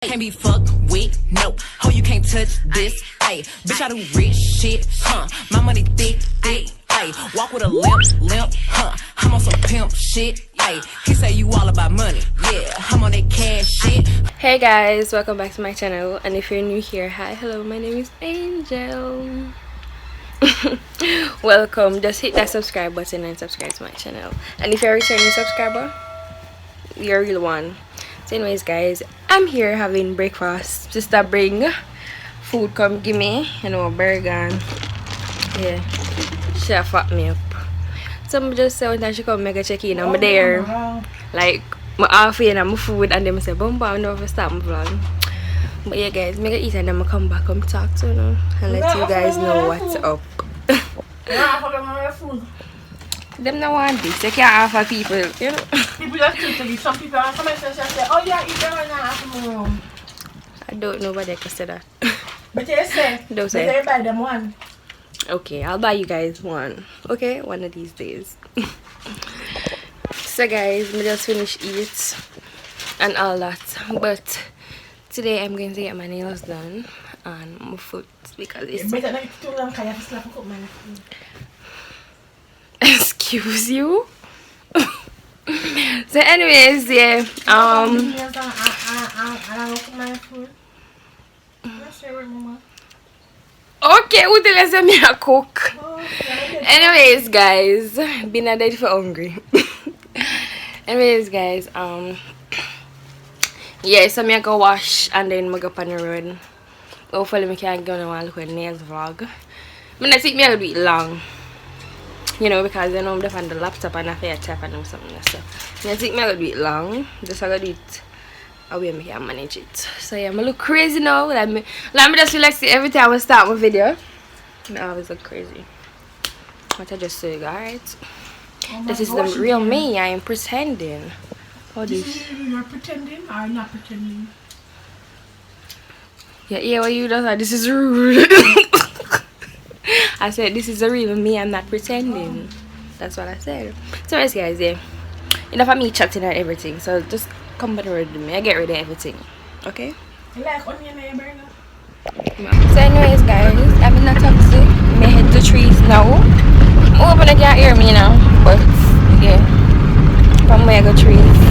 Can't be fucked with, no. Ho, you can't touch this, ayy. Bitch, I do rich shit, huh? My money thick, ayy. Walk with a limp, huh? I'm on some pimp shit, ayy. He say you all about money, yeah. I'm on that cash shit. Hey guys, welcome back to my channel. And if you're new here, hi, hello, my name is Angel. Welcome. Just hit that subscribe button and subscribe to my channel. And if you're a returning subscriber, you're a real one. So anyways guys, I'm here having breakfast. Sister bring food, come give me, you know, burger and yeah, she fuck me up. So I'm just saying that she come make a check in. I'm there like my half in and my food, and then I say bumba, I know if I start my vlog. But yeah guys, make it eat and then I come back, come talk to you and let you guys know what's up. Them no want this. They can't offer people, you know. People just think to be. Some people are coming and say, oh yeah, eat them and half more. I don't know whether I can say that. But they say, Don't say. They buy them one. Okay, I'll buy you guys one. Okay, one of these days. So guys, we just finished eat and all that. But today I'm going to get my nails done and my foot because it's Better not too long because you have to slap up my food. Excuse you. So anyways, yeah, okay, who tell us me a cook? Anyways guys, been a day for hungry. Anyways guys, yeah, so me go wash and then I go up on the road. Hopefully me can go on and look at the next vlog. I'm gonna take me a bit long, you know, because you know I'm on the laptop and I feel tap and something. So I'm gonna take me a bit long. Just I gotta do it away me can manage it. So yeah, I look crazy now. Let me just relax it every time I start my video. I always look crazy. What I just say, alright? This is the real me. I am pretending. Oh, this. You're pretending or not pretending? Yeah, what you just this is rude. I said this is the real me. I'm not pretending. That's what I said. So yes guys, yeah, enough of me chatting and everything. So just come by the road with me. I get rid of everything. Okay? You like onion in your burger? So anyways guys, I'm in a taxi. I head to trees now. I'm hoping I can't hear me now. But yeah, from where I go trees.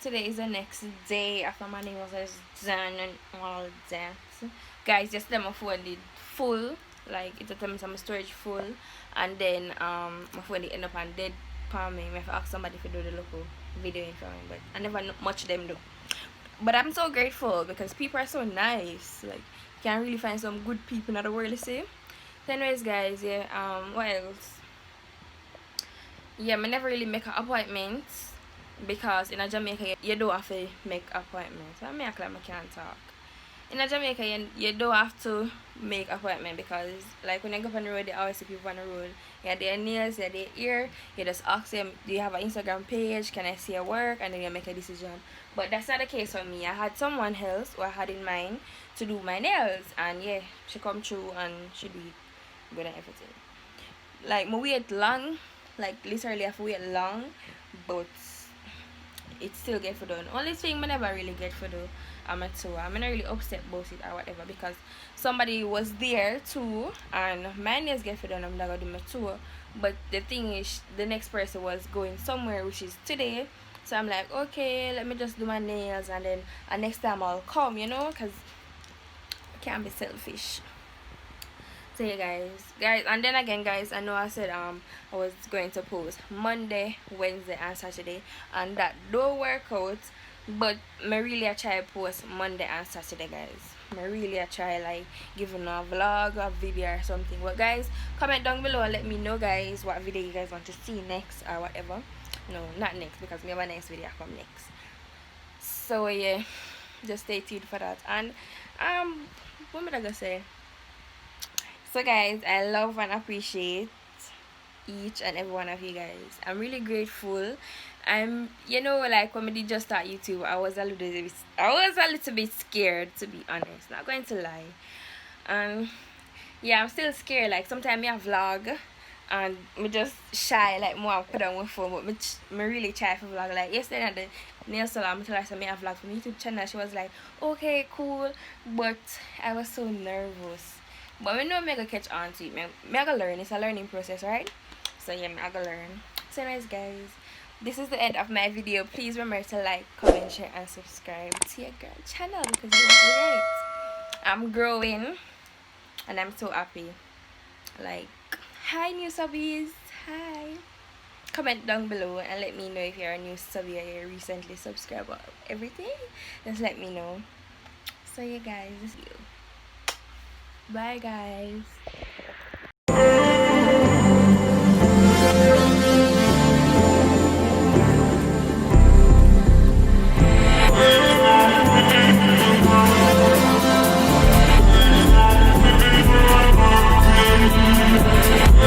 today is the next day after my name was done and all that. Guys, yesterday my phone did full, like it told me some storage full, and then my phone did end up on dead for me. I have to ask somebody to do the local video for me, but I never much them do. But I'm so grateful because people are so nice. Like, you can really find some good people in the world, you see. So anyways, guys, yeah, what else? Yeah, I never really make an appointment because in Jamaica you don't have to make appointments. I make like I can't talk. In Jamaica you don't have to make appointment because like when you go on the road, you always see people on the road. You have their nails, you have their ear, you just ask them, do you have an Instagram page, can I see your work, and then you make a decision. But that's not the case for me. I had someone else who I had in mind to do my nails, and yeah, she come through and she do it good and everything. Like my wait long, like literally I have to wait long, but it still get for done. Only thing I never really get for do I'm a tour. I'm not really upset about it or whatever because somebody was there too and my nails get for done. I'm not gonna do my tour. But the thing is, the next person was going somewhere, which is today. So I'm like, okay, let me just do my nails and then next time I'll come, you know, because I can't be selfish. So yeah, guys, and then again, guys, I know I said I was going to post Monday, Wednesday, and Saturday, and that don't work out. But I really try post Monday and Saturday, guys. I really try like giving a vlog, a video, or something. But guys, comment down below and let me know, guys, what video you guys want to see next or whatever. No, not next because we have a next video come next. So yeah, just stay tuned for that. And what am I gonna say? So guys, I love and appreciate each and every one of you guys. I'm really grateful. You know, like when I did just start YouTube, I was a little bit scared, to be honest, not going to lie. Yeah, I'm still scared. Like sometimes I vlog and me just shy, like more put on my phone, but me really try for vlog. Like yesterday at the nail salon, I told her I vlog for my YouTube channel. She was like, okay, cool, but I was so nervous. But we know I'm gonna catch on to it. I'm gonna learn. It's a learning process, right? So yeah, I'm gonna learn. So anyways, guys, this is the end of my video. Please remember to like, comment, share, and subscribe to your girl channel because you're great. I'm growing and I'm so happy. Like, hi new subbies, hi. Comment down below and let me know if you're a new subby or you recently subscribed or everything. Just let me know. So yeah, guys, see you. Bye guys.